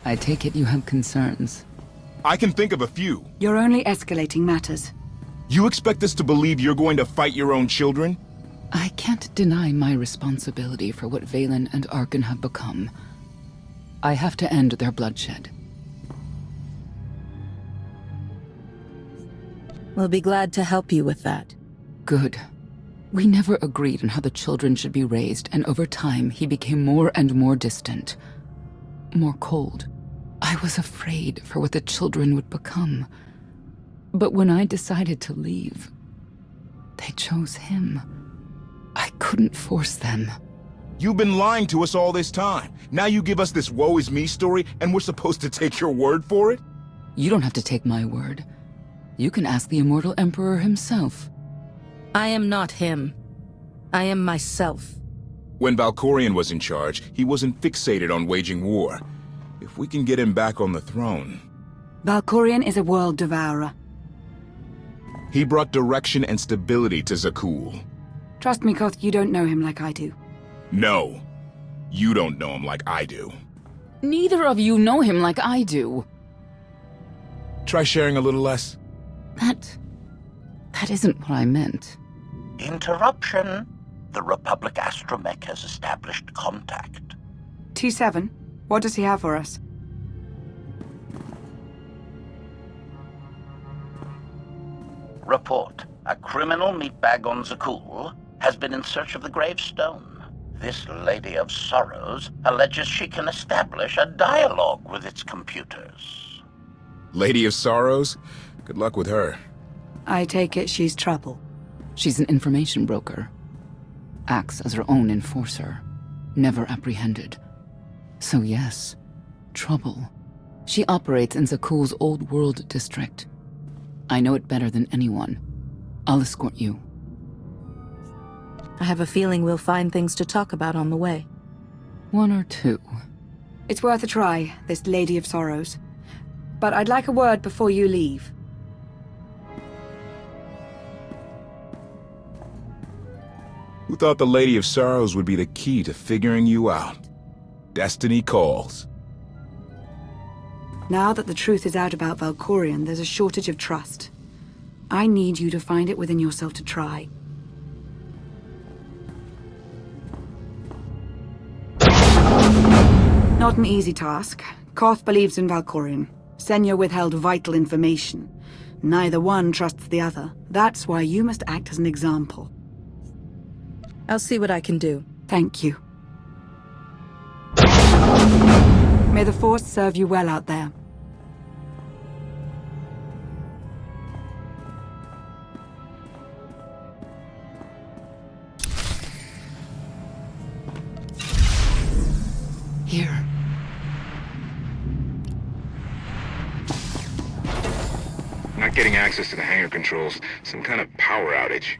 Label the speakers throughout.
Speaker 1: I take it you have concerns.
Speaker 2: I can think of a few.
Speaker 3: You're only escalating matters.
Speaker 2: You expect us to believe you're going to fight your own children?
Speaker 1: I can't deny my responsibility for what Valen and Arkan have become. I have to end their bloodshed.
Speaker 4: We'll be glad to help you with that.
Speaker 1: Good. We never agreed on how the children should be raised, and over time he became more and more distant. More cold. I was afraid for what the children would become. But when I decided to leave, they chose him. I couldn't force them.
Speaker 2: You've been lying to us all this time. Now you give us this woe is me story, and we're supposed to take your word for it?
Speaker 1: You don't have to take my word. You can ask the Immortal Emperor himself.
Speaker 4: I am not him. I am myself.
Speaker 2: When Valkorion was in charge, he wasn't fixated on waging war. If we can get him back on the throne...
Speaker 3: Valkorion is a world devourer.
Speaker 2: He brought direction and stability to Zakul.
Speaker 3: Trust me, Koth, you don't know him like I do.
Speaker 2: No. You don't know him like I do.
Speaker 1: Neither of you know him like I do.
Speaker 2: Try sharing a little less.
Speaker 1: That isn't what I meant.
Speaker 5: Interruption. The Republic astromech has established contact.
Speaker 3: T7, what does he have for us?
Speaker 5: Report. A criminal meatbag on Zakul has been in search of the gravestone. This Lady of Sorrows alleges she can establish a dialogue with its computers.
Speaker 2: Lady of Sorrows? Good luck with her.
Speaker 3: I take it she's trouble.
Speaker 1: She's an information broker. Acts as her own enforcer. Never apprehended. So yes, trouble. She operates in Zakul's Old World district. I know it better than anyone. I'll escort you.
Speaker 4: I have a feeling we'll find things to talk about on the way.
Speaker 1: One or two.
Speaker 3: It's worth a try, this Lady of Sorrows. But I'd like a word before you leave.
Speaker 2: Who thought the Lady of Sorrows would be the key to figuring you out? Destiny calls.
Speaker 3: Now that the truth is out about Valkorion, there's a shortage of trust. I need you to find it within yourself to try. Not an easy task. Koth believes in Valkorion. Senya withheld vital information. Neither one trusts the other. That's why you must act as an example.
Speaker 4: I'll see what I can do.
Speaker 3: Thank you. May the Force serve you well out there.
Speaker 1: Here.
Speaker 6: Not getting access to the hangar controls. Some kind of power outage.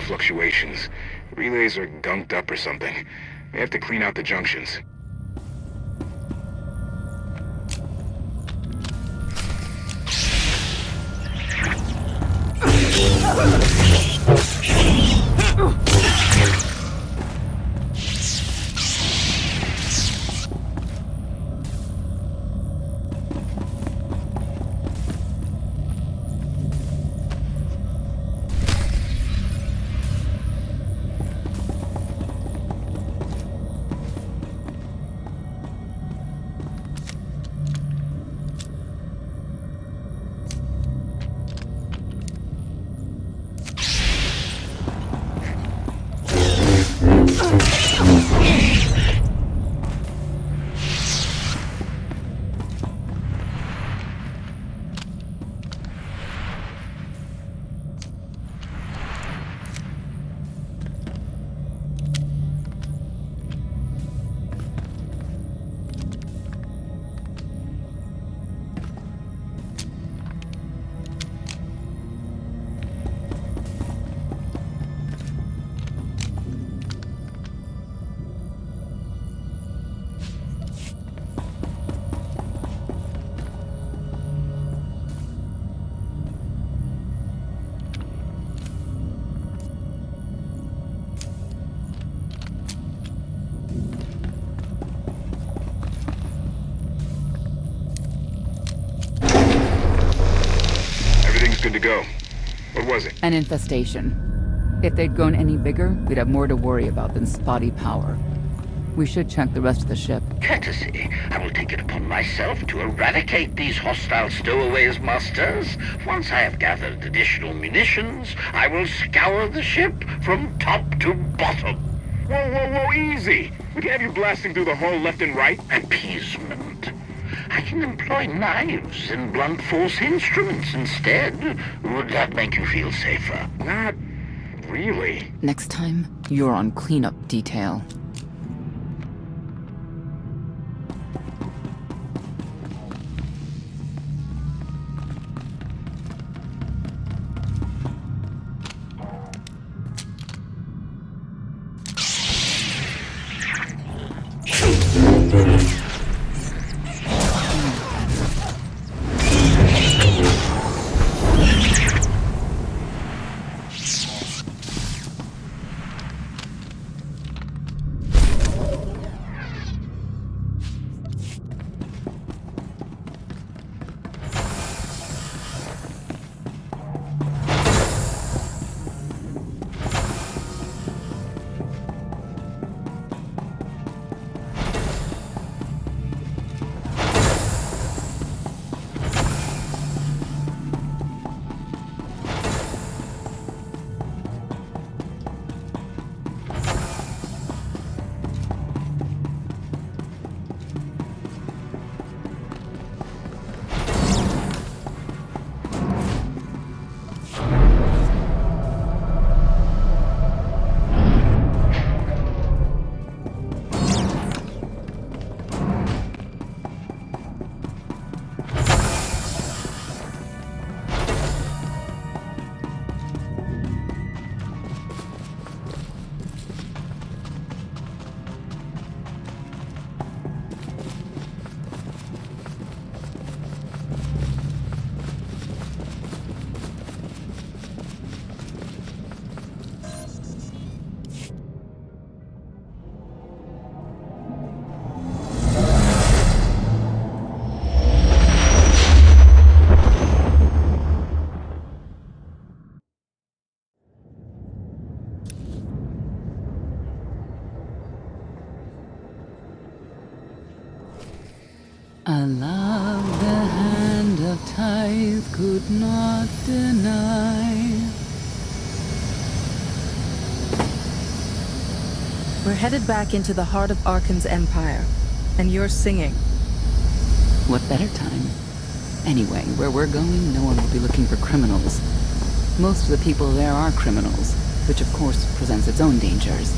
Speaker 6: Fluctuations. Relays are gunked up or something. They have to clean out the junctions. Good to go. What was it?
Speaker 1: An infestation. If they'd grown any bigger, we'd have more to worry about than spotty power. We should check the rest of the ship.
Speaker 5: Courtesy. I will take it upon myself to eradicate these hostile stowaways, masters. Once I have gathered additional munitions, I will scour the ship from top to bottom.
Speaker 6: Whoa, easy! We can have you blasting through the hull left and right.
Speaker 5: Appeasement. I can employ knives and blunt force instruments instead. Would that make you feel safer?
Speaker 6: Not really.
Speaker 1: Next time, you're on cleanup detail. I love the hand of tithe could not deny.
Speaker 4: We're headed back into the heart of Arkan's empire, and you're singing.
Speaker 1: What better time? Anyway, where we're going, no one will be looking for criminals. Most of the people there are criminals, which of course presents its own dangers.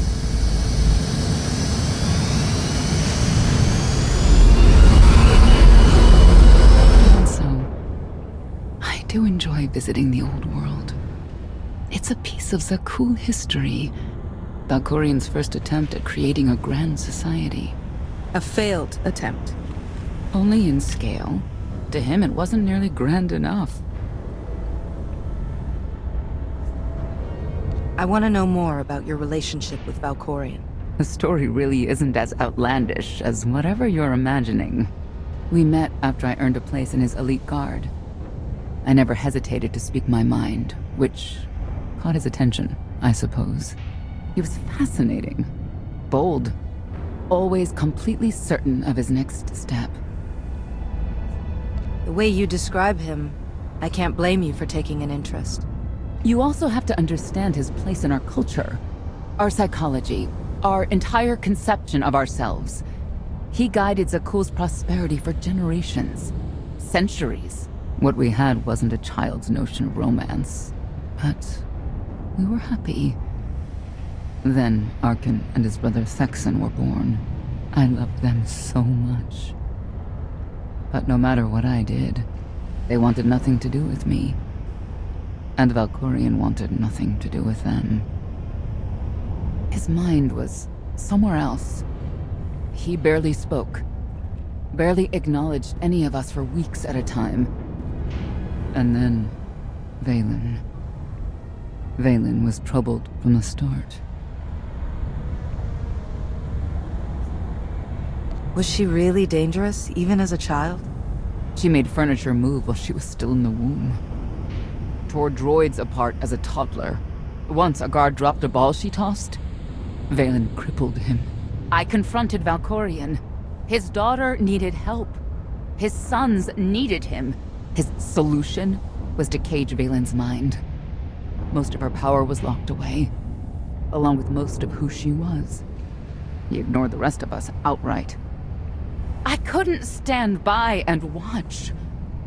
Speaker 1: I do enjoy visiting the old world. It's a piece of Zakul history. Valkorian's first attempt at creating a grand society.
Speaker 4: A failed attempt.
Speaker 1: Only in scale. To him, it wasn't nearly grand enough.
Speaker 4: I want to know more about your relationship with Valkorian.
Speaker 1: The story really isn't as outlandish as whatever you're imagining. We met after I earned a place in his elite guard. I never hesitated to speak my mind, which caught his attention, I suppose. He was fascinating, bold, always completely certain of his next step.
Speaker 4: The way you describe him, I can't blame you for taking an interest.
Speaker 1: You also have to understand his place in our culture, our psychology, our entire conception of ourselves. He guided Zakul's prosperity for generations, centuries. What we had wasn't a child's notion of romance, but we were happy. Then Arkan and his brother Thexan were born. I loved them so much. But no matter what I did, they wanted nothing to do with me. And Valkorian wanted nothing to do with them. His mind was somewhere else. He barely spoke, barely acknowledged any of us for weeks at a time. And then, Vaylin. Vaylin was troubled from the start.
Speaker 4: Was she really dangerous, even as a child?
Speaker 1: She made furniture move while she was still in the womb. tore droids apart as a toddler. Once a guard dropped a ball she tossed. Valen crippled him. I confronted Valkorion. His daughter needed help. His sons needed him. His solution was to cage Valen's mind. Most of her power was locked away, along with most of who she was. He ignored the rest of us outright. I couldn't stand by and watch.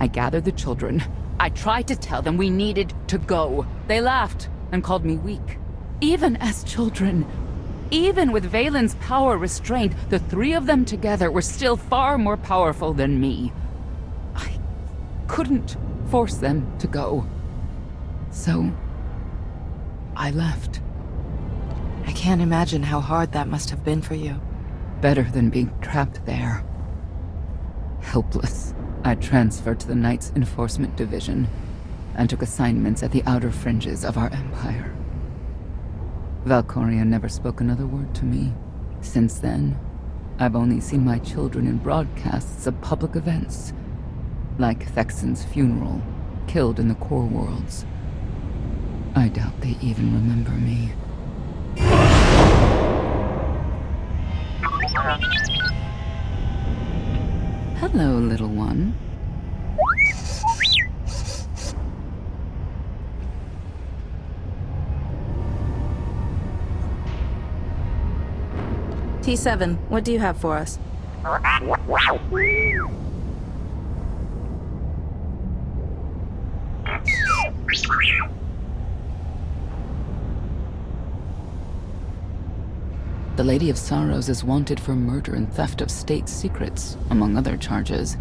Speaker 1: I gathered the children. I tried to tell them we needed to go. They laughed and called me weak. Even as children, even with Valen's power restrained, the three of them together were still far more powerful than me. I couldn't force them to go. So, I left.
Speaker 4: I can't imagine how hard that must have been for you.
Speaker 1: Better than being trapped there. Helpless, I transferred to the Knights Enforcement Division and took assignments at the outer fringes of our empire. Valkorion never spoke another word to me. Since then, I've only seen my children in broadcasts of public events, like Thexen's funeral, killed in the core worlds. I doubt they even remember me. Hello, little one.
Speaker 4: T7, what do you have for us?
Speaker 1: The Lady of Sorrows is wanted for murder and theft of state secrets, among other charges.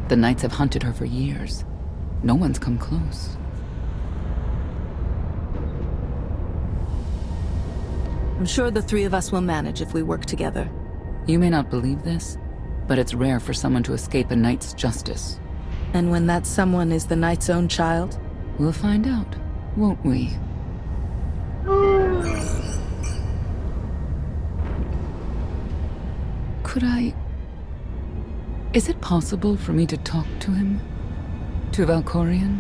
Speaker 1: The Knights have hunted her for years. No one's come close.
Speaker 4: I'm sure the three of us will manage if we work together.
Speaker 1: You may not believe this, but it's rare for someone to escape a Knight's justice.
Speaker 4: And when that someone is the Knight's own child?
Speaker 1: We'll find out, won't we? Could I... Is it possible for me to talk to him? To Valkorion?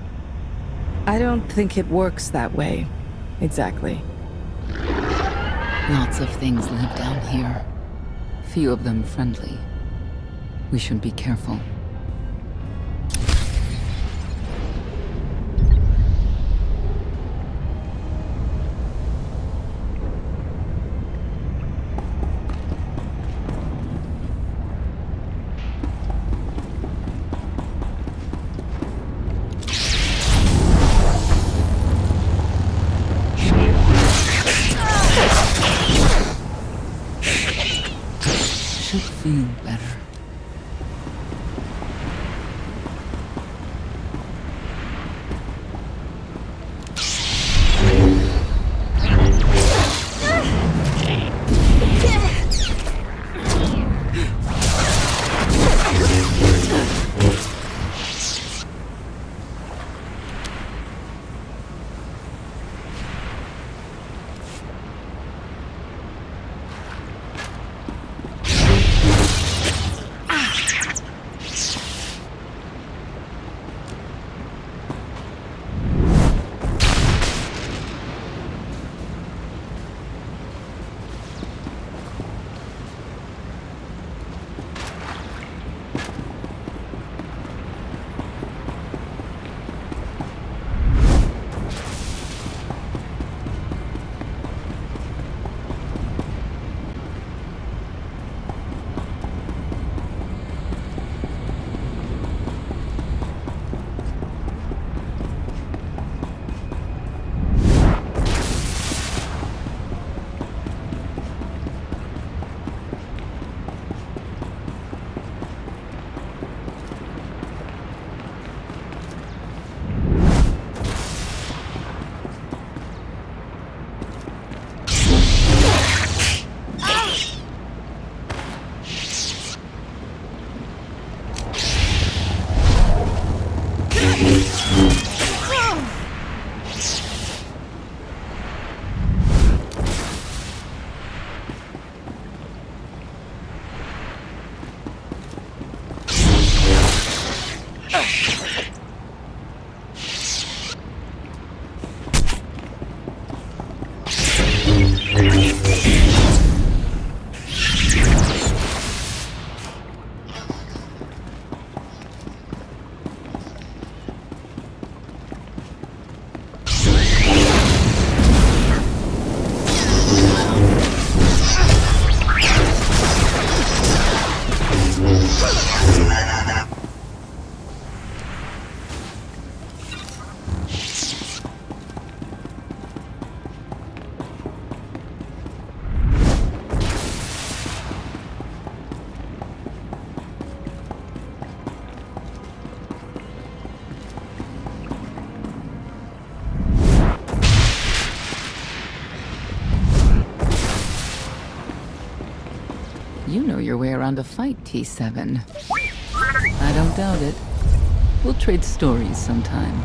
Speaker 4: I don't think it works that way. Exactly.
Speaker 1: Lots of things live down here. Few of them friendly. We should be careful. Should feel better. your way around a fight, T7. I don't doubt it. We'll trade stories sometime.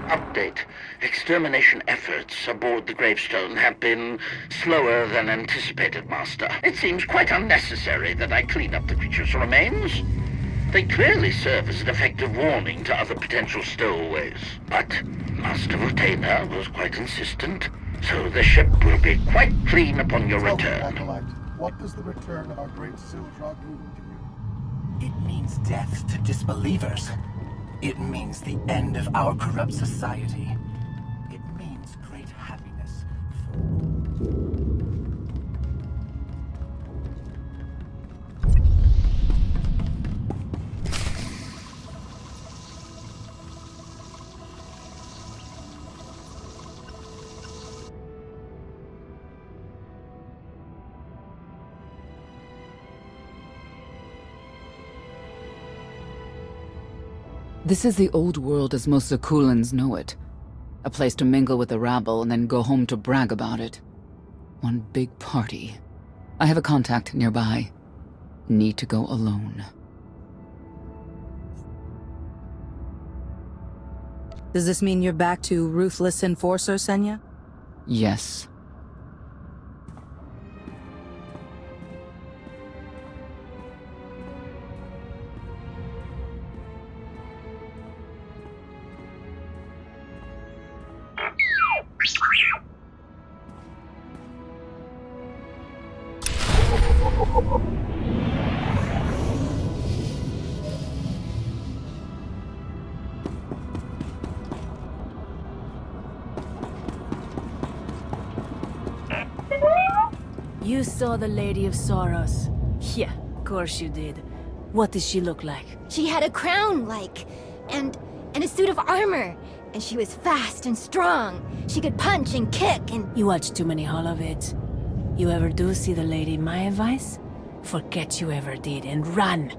Speaker 5: Update. Extermination efforts aboard the gravestone have been slower than anticipated, Master. It seems quite unnecessary that I clean up the creature's remains. They clearly serve as an effective warning to other potential stowaways. But Master Votena was quite insistent, so the ship will be quite clean upon your return.
Speaker 7: What does the return of our great Siltrog mean to you? It means death to disbelievers. It means the end of our corrupt society. It means great happiness for...
Speaker 1: This is the old world as most Zakulans know it. A place to mingle with the rabble and then go home to brag about it. One big party. I have a contact nearby. Need to go alone.
Speaker 4: Does this mean you're back to Ruthless Enforcer, Senya?
Speaker 1: Yes.
Speaker 8: You saw the Lady of Sorrows. Yeah, of course you did. What did she look like?
Speaker 9: She had a crown, and in a suit of armor. And she was fast and strong. She could punch and kick and...
Speaker 8: You watch too many Holovitz. You ever do see the lady, my advice? Forget you ever did and run.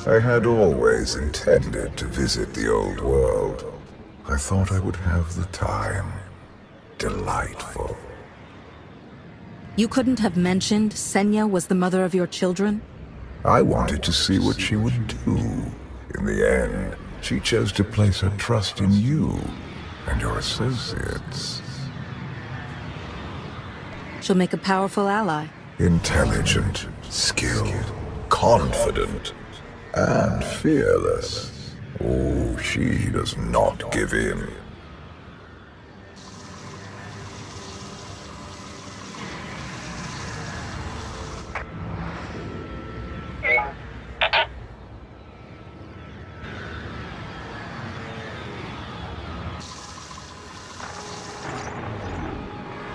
Speaker 10: I had always intended to visit the old world. I thought I would have the time. Delightful.
Speaker 4: You couldn't have mentioned Senya was the mother of your children?
Speaker 10: I wanted to see what she would do. In the end, she chose to place her trust in you and your associates.
Speaker 4: She'll make a powerful ally.
Speaker 10: Intelligent, skilled, confident, and fearless. Oh, she does not give in.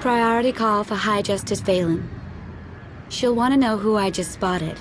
Speaker 11: Priority call for High Justice Valen. She'll want to know who I just spotted.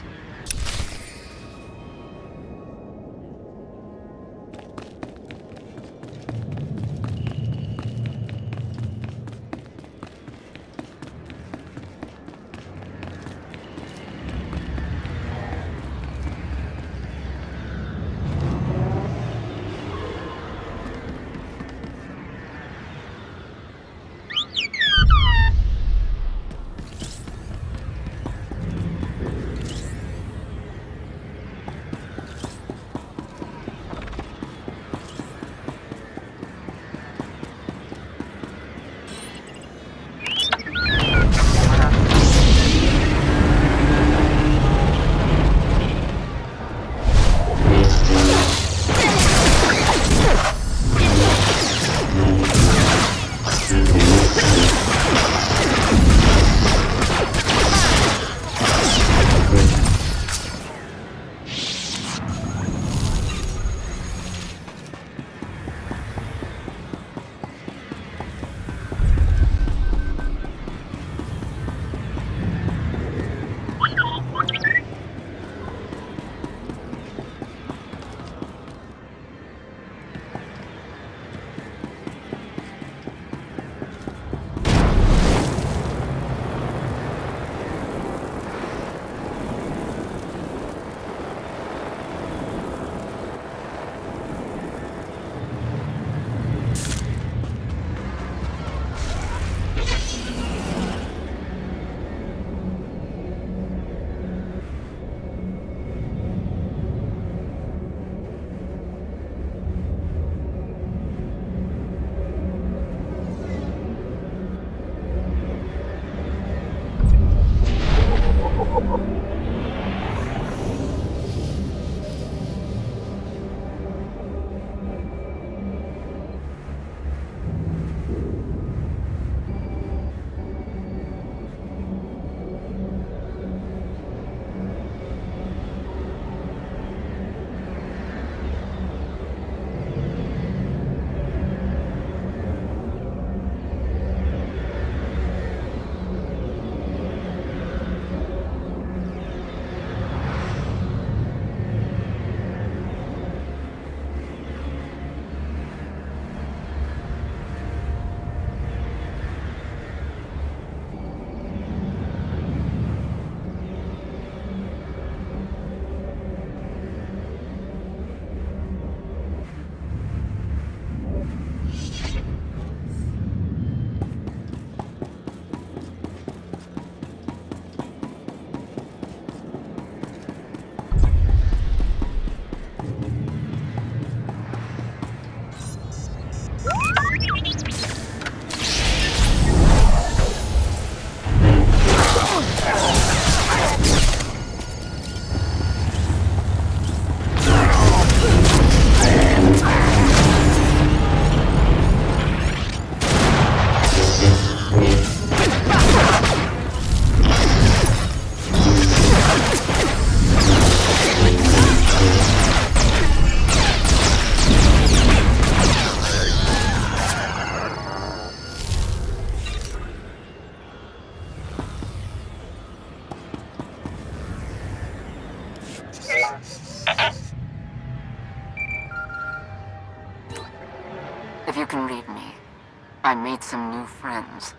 Speaker 1: I made some new friends.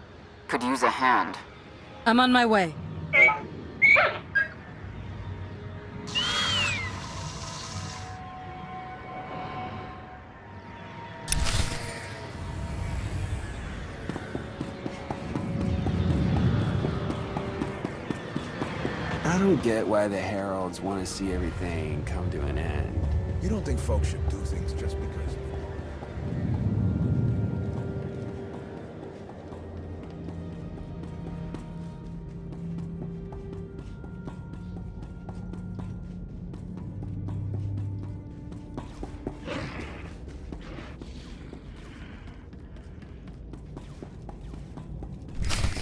Speaker 1: Could use a hand.
Speaker 4: I'm on my way.
Speaker 12: I don't get why the Heralds want to see everything come to an end.
Speaker 10: You don't think folks should do things just because...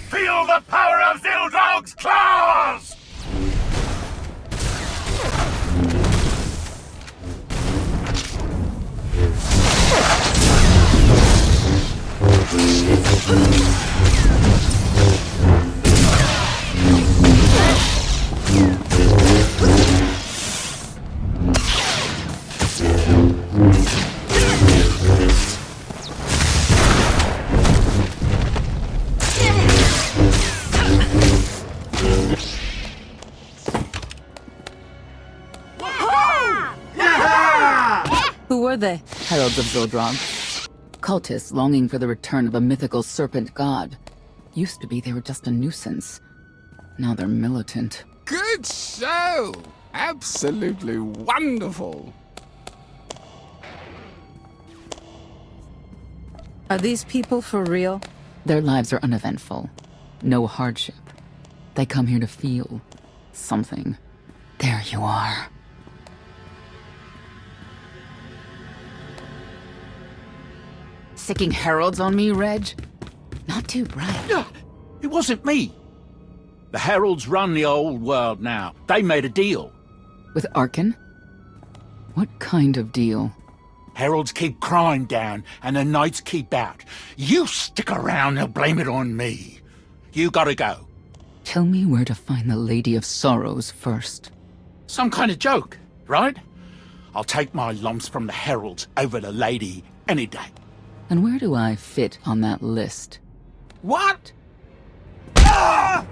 Speaker 7: Feel the power of Zildrog's claws!
Speaker 4: Who were they?
Speaker 1: Heralds of Zildrog. Cultists longing for the return of a mythical serpent god. Used to be they were just a nuisance. Now they're militant.
Speaker 13: Good show! Absolutely wonderful!
Speaker 4: Are these people for real?
Speaker 1: Their lives are uneventful. No hardship. They come here to feel something. There you are. Sicking heralds on me, Reg? Not too bright.
Speaker 14: It wasn't me. The Heralds run the old world now. They made a deal.
Speaker 1: With Arkan? What kind of deal?
Speaker 14: Heralds keep crime down, and the Knights keep out. You stick around, they'll blame it on me. You gotta go.
Speaker 1: Tell me where to find the Lady of Sorrows first.
Speaker 14: Some kind of joke, right? I'll take my lumps from the Heralds over the Lady any day.
Speaker 1: And where do I fit on that list?
Speaker 14: What? Ah!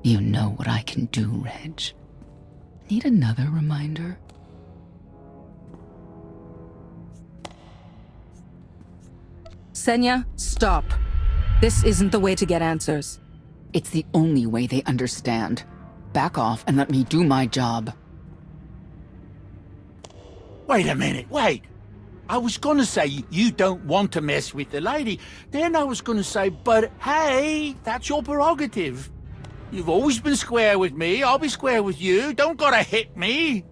Speaker 1: You know what I can do, Reg. Need another reminder?
Speaker 4: Senya, stop. This isn't the way to get answers.
Speaker 1: It's the only way they understand. Back off and let me do my job.
Speaker 14: Wait a minute, wait. I was gonna say you don't want to mess with the lady. Then I was gonna say, but hey, that's your prerogative. You've always been square with me, I'll be square with you. Don't gotta hit me.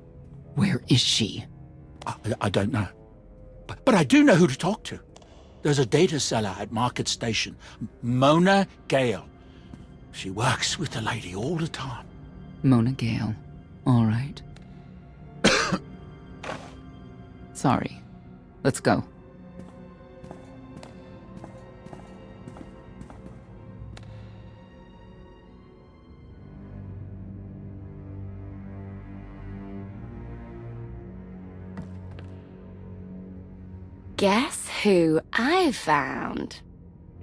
Speaker 1: Where is she?
Speaker 14: I don't know. But I do know who to talk to. There's a data seller at Market Station, Mona Gale. She works with the lady all the time.
Speaker 1: Mona Gale. All right. Sorry. Let's go.
Speaker 11: Guess who I found?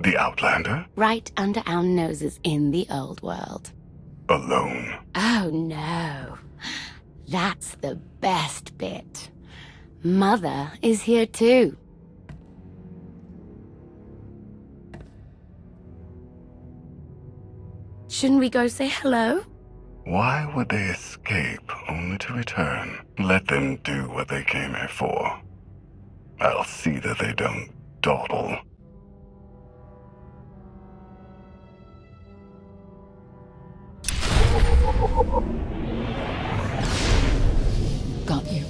Speaker 10: The Outlander?
Speaker 11: Right under our noses in the old world.
Speaker 10: Alone?
Speaker 11: Oh no. That's the best bit. Mother is here too. Shouldn't we go say hello?
Speaker 10: Why would they escape only to return? Let them do what they came here for. I'll see that they don't dawdle.
Speaker 1: Got you.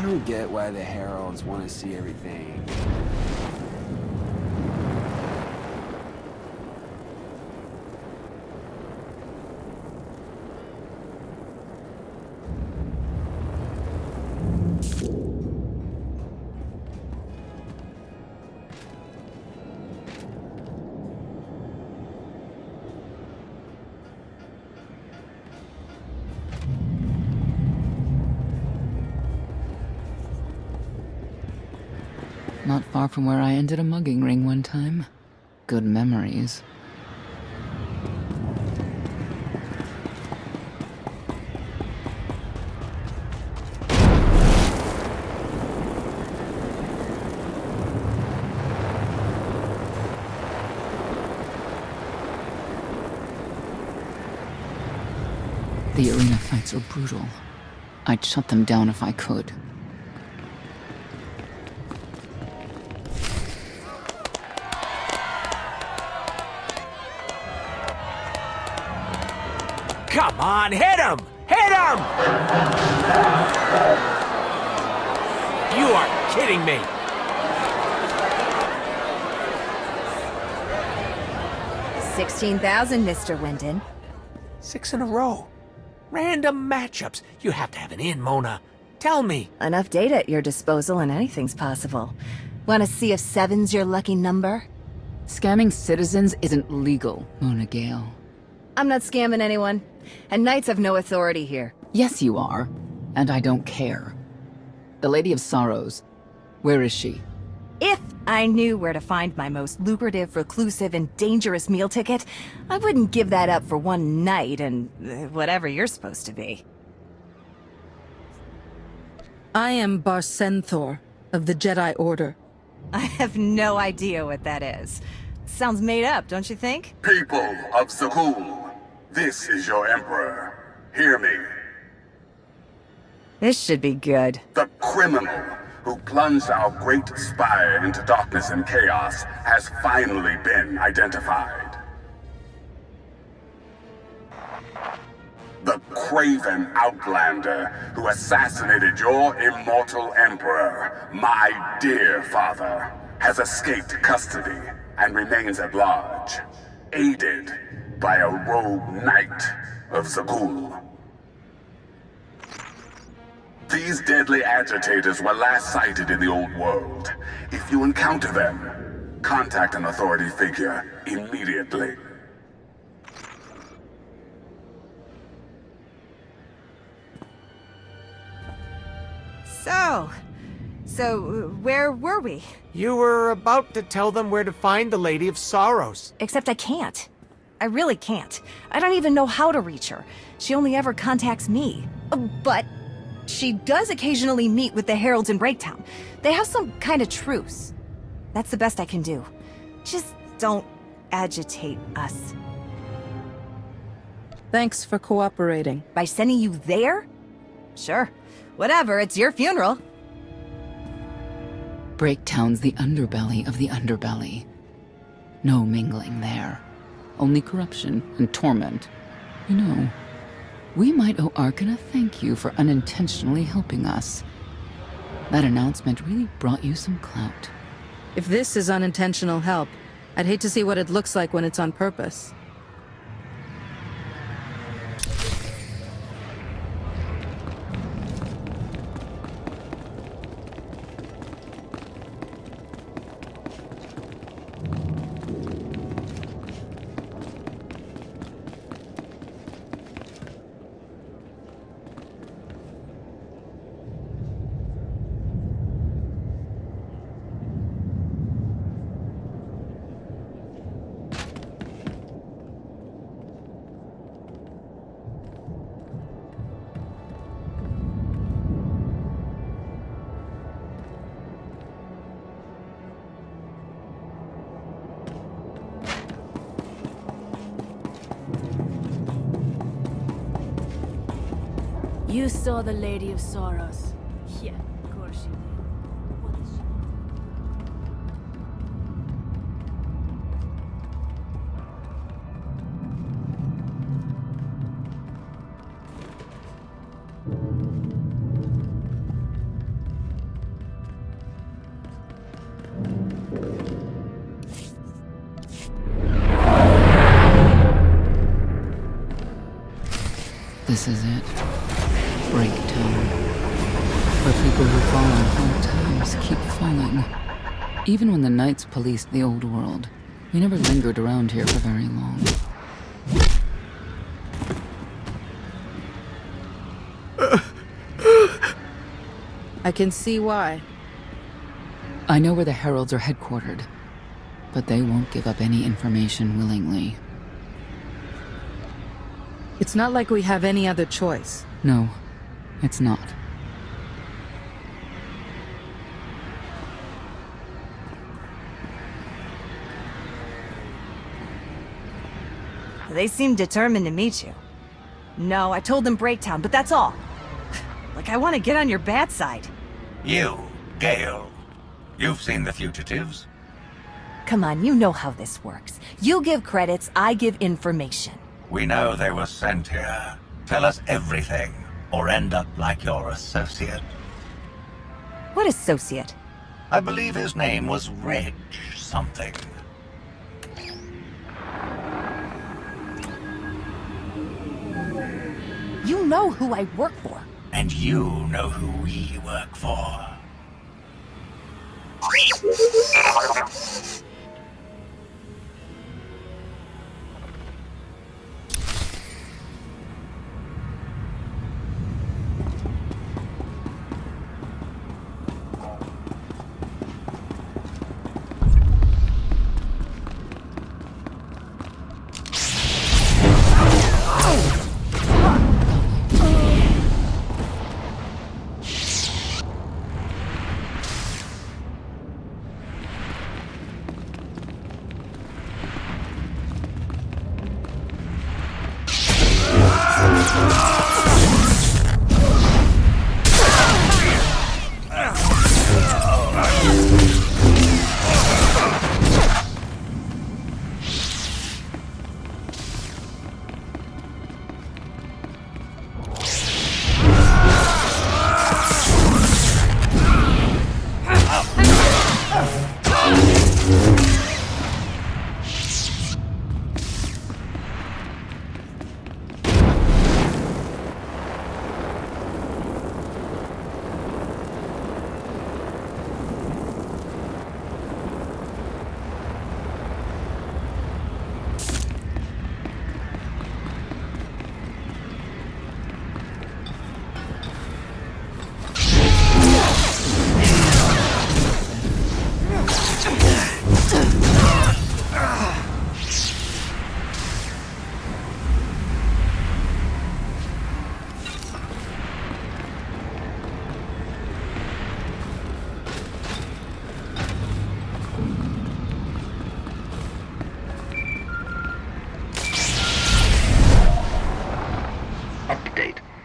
Speaker 12: don't get why the heralds want to see everything.
Speaker 1: Not far from where I ended a mugging ring one time. Good memories. The arena fights are brutal. I'd shut them down if I could.
Speaker 15: Come on, hit him! Hit him! You are kidding me!
Speaker 16: $16,000, Mr. Wyndon.
Speaker 15: 6 in a row. Random matchups. You have to have an in, Mona. Tell me.
Speaker 16: Enough data at your disposal and anything's possible. Want to see if 7's your lucky number?
Speaker 1: Scamming citizens isn't legal, Mona Gale.
Speaker 16: I'm not scamming anyone. And knights have no authority here.
Speaker 1: Yes, you are. And I don't care. The Lady of Sorrows. Where is she?
Speaker 16: If I knew where to find my most lucrative, reclusive, and dangerous meal ticket, I wouldn't give that up for one night and whatever you're supposed to be.
Speaker 4: I am Barsenthor of the Jedi Order.
Speaker 16: I have no idea what that is. Sounds made up, don't you think?
Speaker 10: People of Zakul, this is your Emperor. Hear me.
Speaker 16: This should be good.
Speaker 10: The criminal who plunged our great spire into darkness and chaos has finally been identified. The craven outlander who assassinated your immortal emperor, my dear father, has escaped custody and remains at large, aided by a rogue knight of Zakul. These deadly agitators were last sighted in the old world. If you encounter them, contact an authority figure immediately.
Speaker 16: So where were we?
Speaker 15: You were about to tell them where to find the Lady of Sorrows.
Speaker 16: Except I can't. I really can't. I don't even know how to reach her. She only ever contacts me. But she does occasionally meet with the Heralds in Breaktown. They have some kind of truce. That's the best I can do. Just don't agitate us.
Speaker 4: Thanks for cooperating.
Speaker 16: By sending you there? Sure. Whatever, it's your funeral.
Speaker 1: Breaktown's the underbelly of the underbelly. No mingling there. Only corruption and torment. You know, we might owe Arkan a thank you for unintentionally helping us. That announcement really brought you some clout.
Speaker 4: If this is unintentional help, I'd hate to see what it looks like when it's on purpose.
Speaker 8: You saw the Lady of Sorrows. Yeah, of course you did. What is she?
Speaker 1: This is it. Breakdown. Where people who fall on hard times keep falling. Even when the Knights policed the old world, we never lingered around here for very long.
Speaker 4: I can see why.
Speaker 1: I know where the Heralds are headquartered, but they won't give up any information willingly.
Speaker 4: It's not like we have any other choice.
Speaker 1: No, it's not.
Speaker 16: They seem determined to meet you. No, I told them Breaktown, but that's all. Like I want to get on your bad side.
Speaker 7: You, Gale. You've seen the fugitives.
Speaker 16: Come on, you know how this works. You give credits, I give information.
Speaker 7: We know they were sent here. Tell us everything, or end up like your associate.
Speaker 16: What associate?
Speaker 7: I believe his name was Reg something.
Speaker 16: You know who I work for.
Speaker 7: And you know who we work for.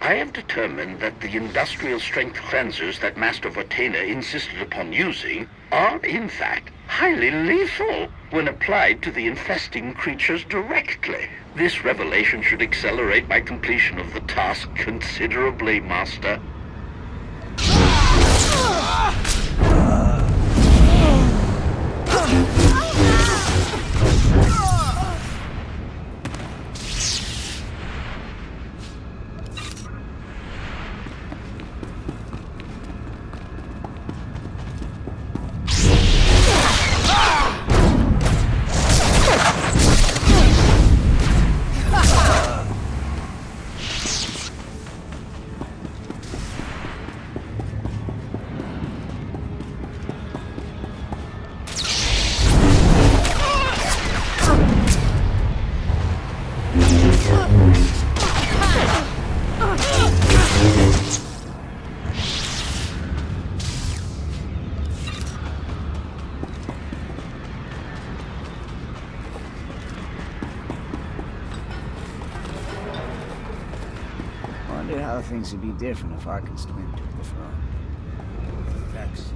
Speaker 5: I have determined that the industrial strength cleansers that Master Vortena insisted upon using are, in fact, highly lethal when applied to the infesting creatures directly. This revelation should accelerate my completion of the task considerably, Master.
Speaker 17: Wonder how things would be different if Arkan's twin took the throne. Thanks.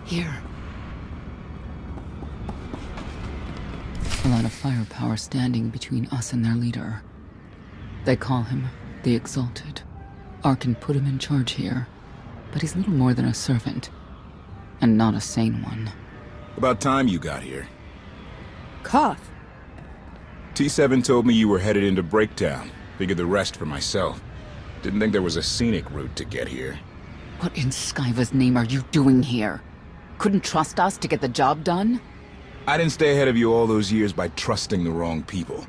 Speaker 1: Here. A lot of firepower standing between us and their leader. They call him The Exalted. Arkan put him in charge here, but he's little more than a servant. And not a sane one.
Speaker 2: About time you got here.
Speaker 4: Koth.
Speaker 2: T7 told me you were headed into Breaktown. Figured the rest for myself. Didn't think there was a scenic route to get here.
Speaker 1: What in Skyva's name are you doing here? Couldn't trust us to get the job done?
Speaker 2: I didn't stay ahead of you all those years by trusting the wrong people.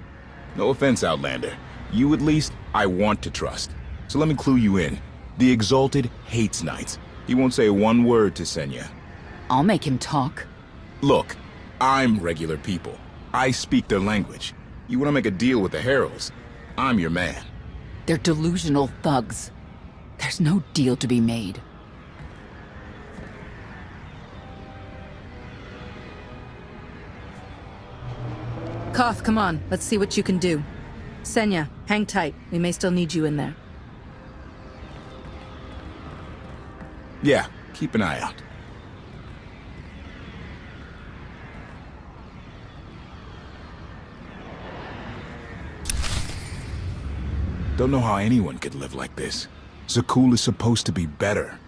Speaker 2: No offense, Outlander. You at least, I want to trust. So let me clue you in. The Exalted hates Knights. He won't say one word to Senya.
Speaker 1: I'll make him talk.
Speaker 2: Look, I'm regular people. I speak their language. You want to make a deal with the Heralds? I'm your man.
Speaker 1: They're delusional thugs. There's no deal to be made.
Speaker 4: Koth, come on. Let's see what you can do. Senya, hang tight. We may still need you in there.
Speaker 2: Yeah, keep an eye out. Don't know how anyone could live like this. Zakul is supposed to be better.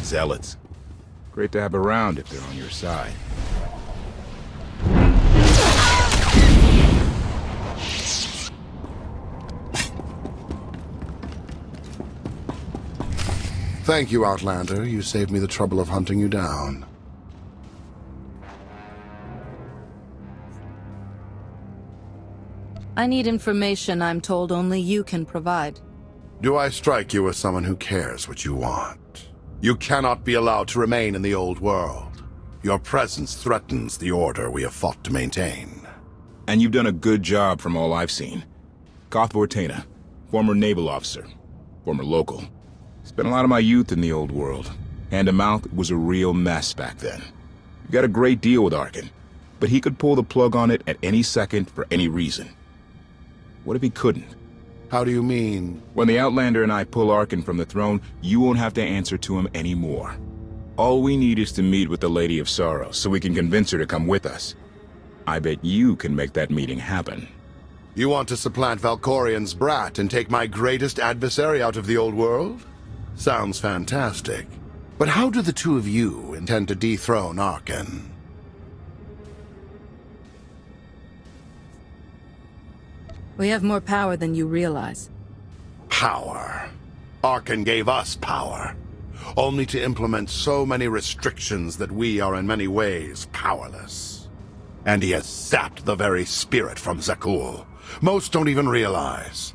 Speaker 2: Zealots. Great to have around if they're on your side.
Speaker 18: Thank you, Outlander. You saved me the trouble of hunting you down.
Speaker 4: I need information I'm told only you can provide.
Speaker 18: Do I strike you as someone who cares what you want? You cannot be allowed to remain in the old world. Your presence threatens the order we have fought to maintain.
Speaker 2: And you've done a good job from all I've seen. Koth Vortena, former naval officer, former local. Spent a lot of my youth in the old world. Hand-to-mouth was a real mess back then. You got a great deal with Arkan, but he could pull the plug on it at any second for any reason. What if he couldn't?
Speaker 18: How do you mean?
Speaker 2: When the Outlander and I pull Arkan from the throne, you won't have to answer to him anymore. All we need is to meet with the Lady of Sorrows so we can convince her to come with us. I bet you can make that meeting happen.
Speaker 18: You want to supplant Valkorian's brat and take my greatest adversary out of the old world? Sounds fantastic. But how do the two of you intend to dethrone Arkan?
Speaker 4: We have more power than you realize.
Speaker 18: Power. Arkan gave us power, only to implement so many restrictions that we are in many ways powerless. And he has sapped the very spirit from Zakul. Most don't even realize.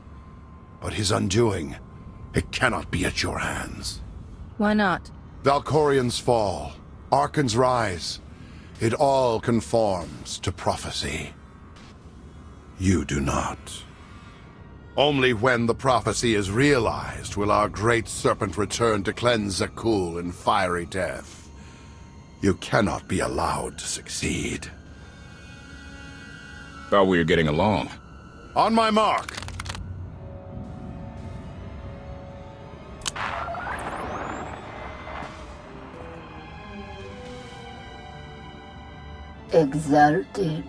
Speaker 18: But his undoing, it cannot be at your hands.
Speaker 4: Why not?
Speaker 18: Valkorian's fall, Arkan's rise, it all conforms to prophecy. You do not. Only when the prophecy is realized will our great serpent return to cleanse Zakul in fiery death. You cannot be allowed to succeed.
Speaker 2: Thought we were getting along.
Speaker 18: On my mark!
Speaker 19: Exalted.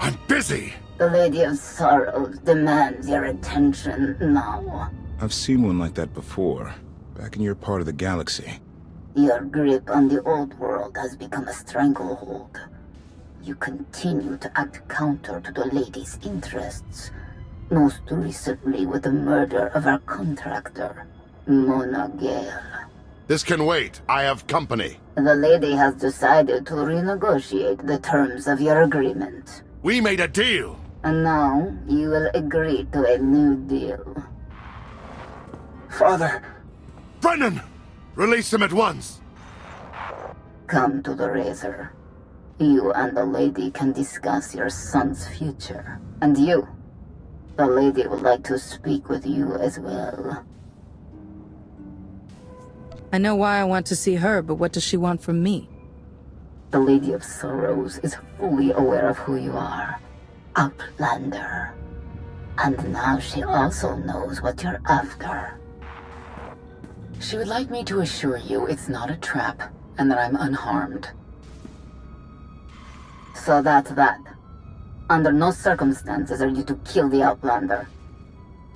Speaker 18: I'm busy!
Speaker 19: The Lady of Sorrows demands your attention now.
Speaker 2: I've seen one like that before, back in your part of the galaxy.
Speaker 19: Your grip on the old world has become a stranglehold. You continue to act counter to the Lady's interests, most recently with the murder of our contractor, Mona Gale.
Speaker 18: This can wait. I have company.
Speaker 19: The Lady has decided to renegotiate the terms of your agreement.
Speaker 18: We made a deal!
Speaker 19: And now, you will agree to a new deal.
Speaker 18: Father! Brennan! Release him at once!
Speaker 19: Come to the Razor. You and the Lady can discuss your son's future. And you, the Lady would like to speak with you as well.
Speaker 4: I know why I want to see her, but what does she want from me?
Speaker 19: The Lady of Sorrows is fully aware of who you are. Outlander. And now she also knows what you're after.
Speaker 1: She would like me to assure you it's not a trap, and that I'm unharmed.
Speaker 19: So that's that. Under no circumstances are you to kill the Outlander.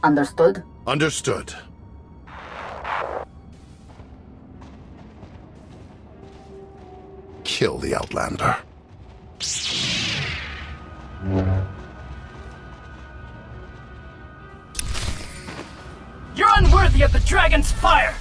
Speaker 19: Understood?
Speaker 18: Understood. Kill the Outlander.
Speaker 20: You're unworthy of the dragon's fire!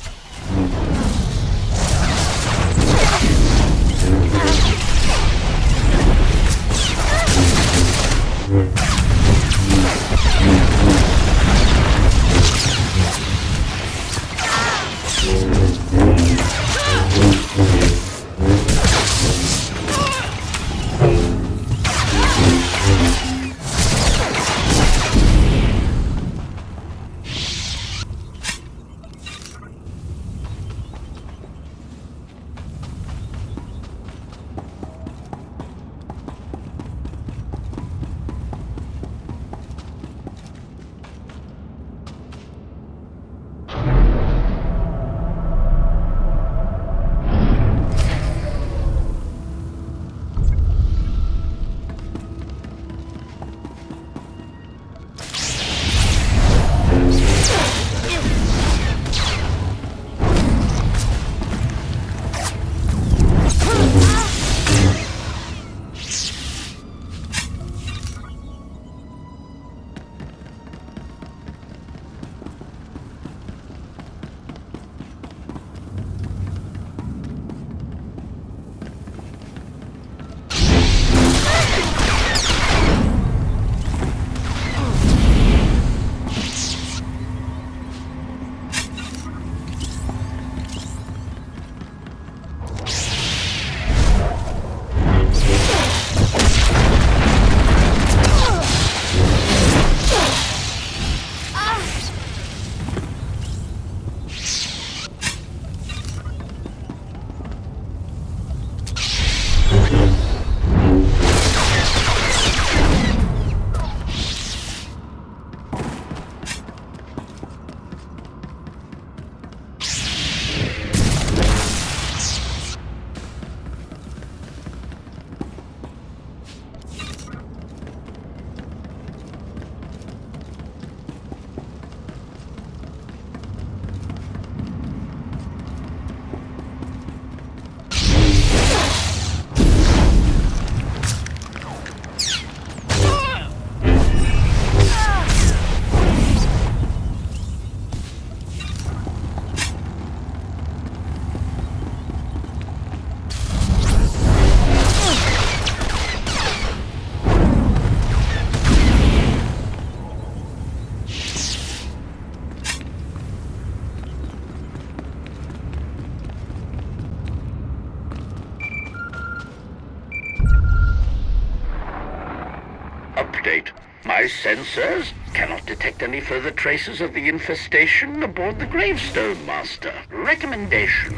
Speaker 5: My sensors cannot detect any further traces of the infestation aboard the Gravestone, Master. Recommendation.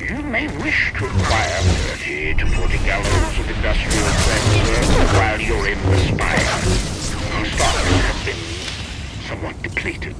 Speaker 5: You may wish to acquire 30 to 40 gallons of industrial transfer while you're in the spire. Stocks have been somewhat depleted.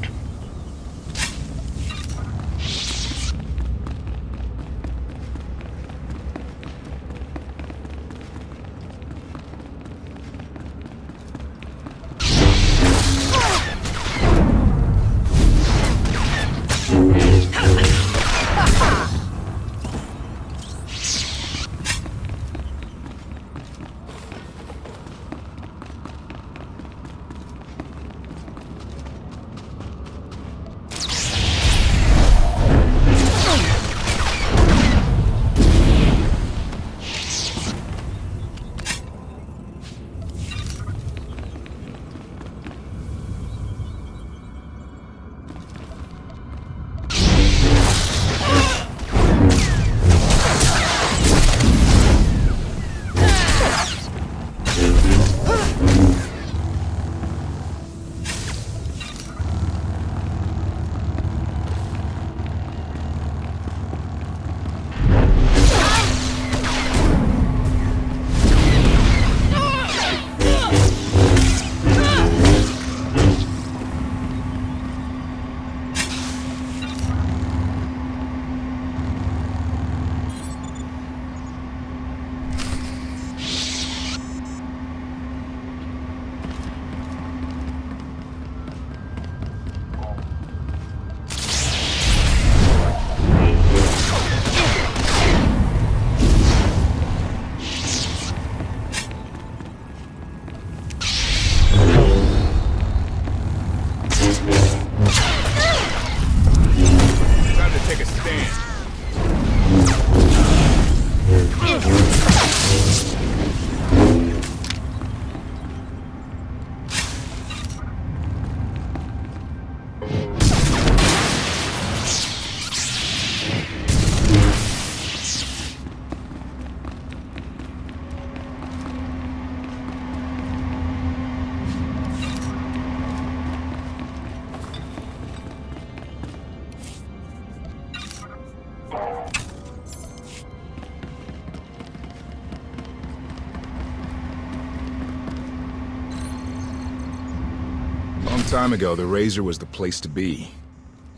Speaker 2: Time ago, the Razor was the place to be.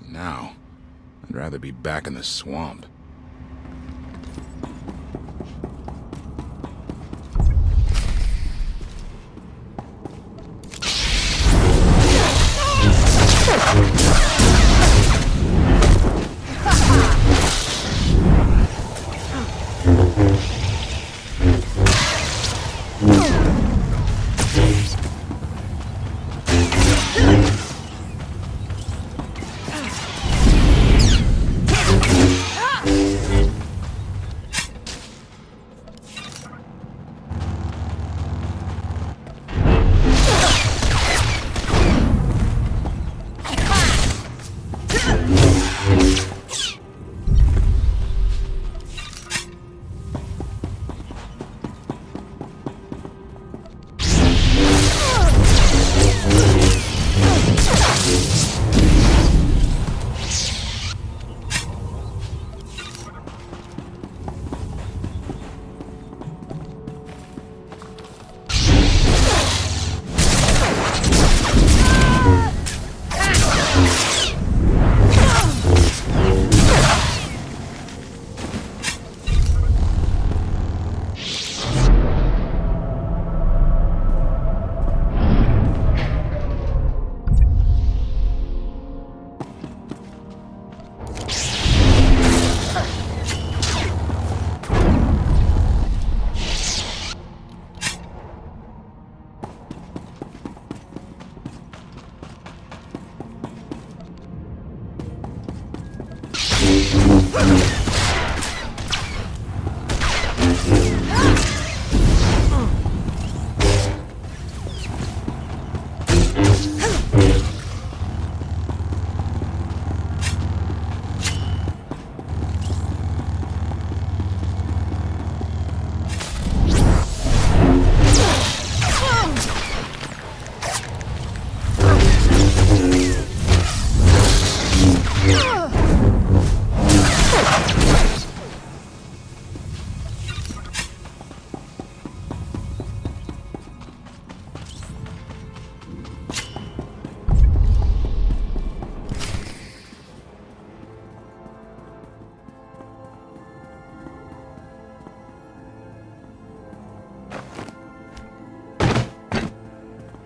Speaker 2: Now, I'd rather be back in the swamp.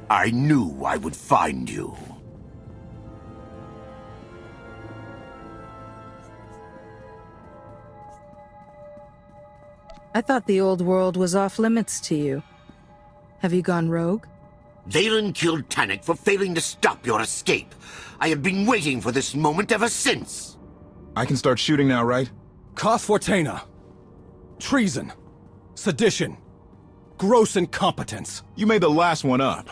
Speaker 21: I knew I would find you.
Speaker 4: I thought the old world was off limits to you. Have you gone rogue?
Speaker 21: Vaylin killed Tannic for failing to stop your escape. I have been waiting for this moment ever since.
Speaker 2: I can start shooting now, right?
Speaker 22: Koth Vortaina. Treason. Sedition. Gross incompetence.
Speaker 2: You made the last one up.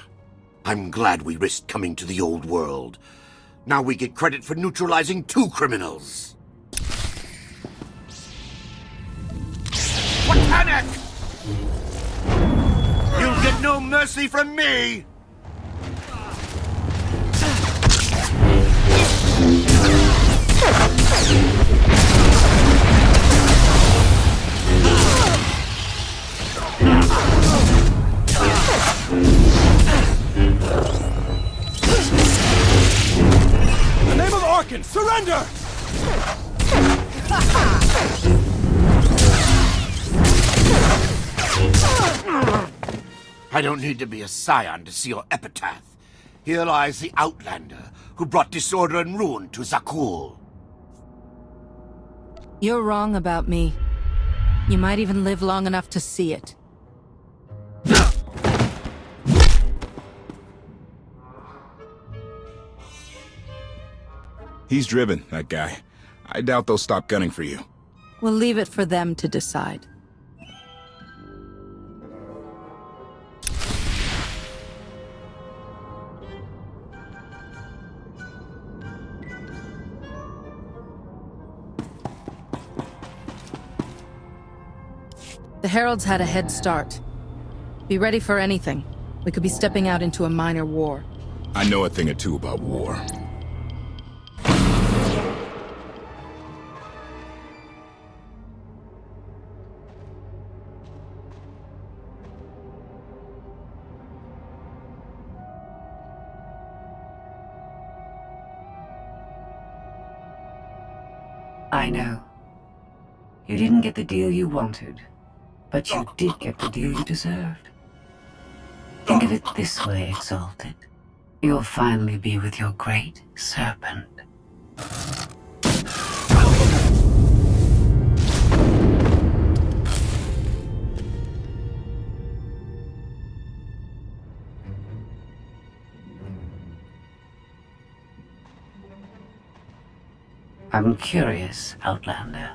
Speaker 21: I'm glad we risked coming to the old world. Now we get credit for neutralizing 2 criminals. Tannic! You'll get no mercy from me!
Speaker 22: In the name of Arkan, surrender!
Speaker 21: I don't need to be a scion to see your epitaph. Here lies the Outlander, who brought disorder and ruin to Zakul.
Speaker 4: You're wrong about me. You might even live long enough to see it.
Speaker 2: He's driven, that guy. I doubt they'll stop gunning for you.
Speaker 4: We'll leave it for them to decide. The Heralds had a head start. Be ready for anything. We could be stepping out into a minor war.
Speaker 2: I know a thing or two about war.
Speaker 23: I know. You didn't get the deal you wanted, but you did get the deal you deserved. Think of it this way, Exalted. You'll finally be with your great serpent. I'm curious, Outlander.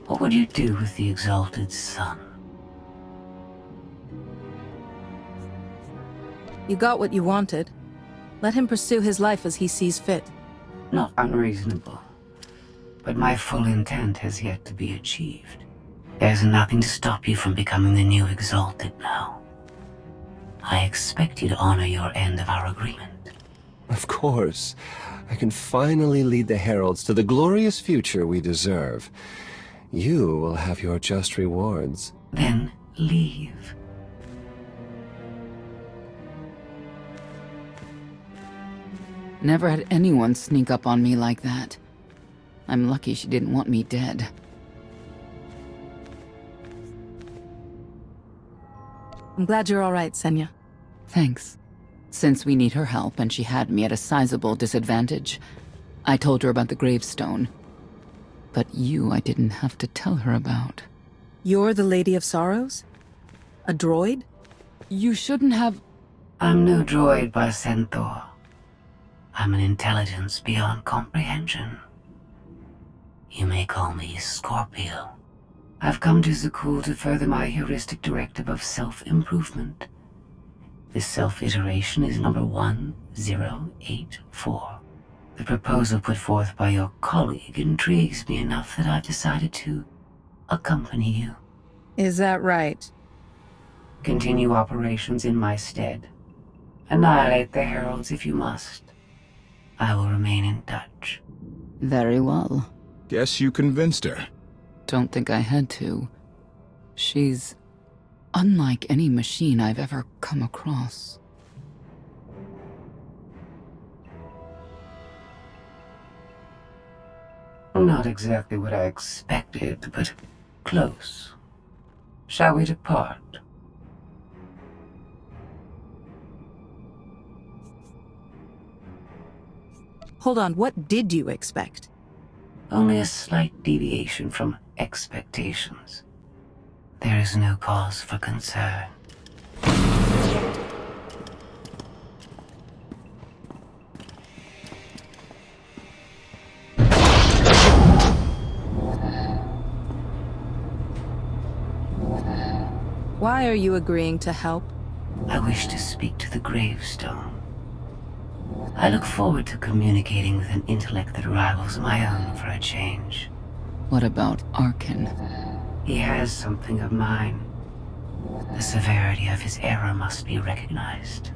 Speaker 23: What would you do with the Exalted Son?
Speaker 4: You got what you wanted. Let him pursue his life as he sees fit.
Speaker 23: Not unreasonable. But my full intent has yet to be achieved. There's nothing to stop you from becoming the new Exalted now. I expect you to honor your end of our agreement.
Speaker 24: Of course. I can finally lead the Heralds to the glorious future we deserve. You will have your just rewards.
Speaker 23: Then leave.
Speaker 1: Never had anyone sneak up on me like that. I'm lucky she didn't want me dead.
Speaker 4: I'm glad you're all right, Senya.
Speaker 1: Thanks. Since we need her help and she had me at a sizable disadvantage, I told her about the gravestone. But you I didn't have to tell her about.
Speaker 4: You're the Lady of Sorrows? A droid?
Speaker 1: You shouldn't have...
Speaker 23: I'm no droid by Centaur. I'm an intelligence beyond comprehension. You may call me Scorpio. I've come to Zakul to further my heuristic directive of self-improvement. This self-iteration is number 1084. The proposal put forth by your colleague intrigues me enough that I've decided to accompany you.
Speaker 4: Is that right?
Speaker 23: Continue operations in my stead. Annihilate the Heralds if you must. I will remain in touch.
Speaker 1: Very well.
Speaker 2: Guess you convinced her.
Speaker 1: Don't think I had to. She's unlike any machine I've ever come across.
Speaker 23: Not exactly what I expected, but close. Shall we depart?
Speaker 4: Hold on, what did you expect?
Speaker 23: Only a slight deviation from expectations. There is no cause for concern.
Speaker 4: Why are you agreeing to help?
Speaker 23: I wish to speak to the gravestone. I look forward to communicating with an intellect that rivals my own for a change.
Speaker 1: What about Arkin?
Speaker 23: He has something of mine. The severity of his error must be recognized.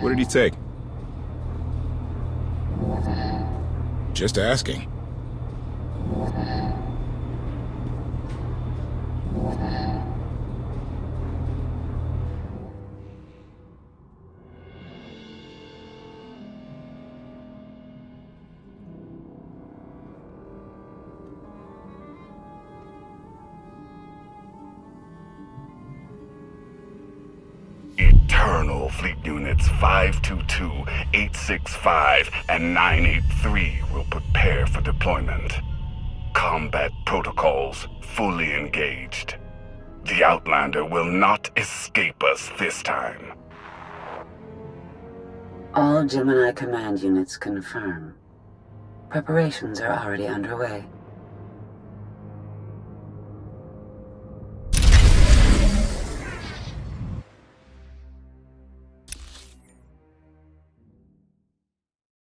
Speaker 2: What did he take? Just asking.
Speaker 10: Eternal Fleet Units 522, 865, and 983 will prepare for deployment. Combat protocols fully engaged. The Outlander will not escape us this time.
Speaker 3: All Gemini command units confirm. Preparations are already underway.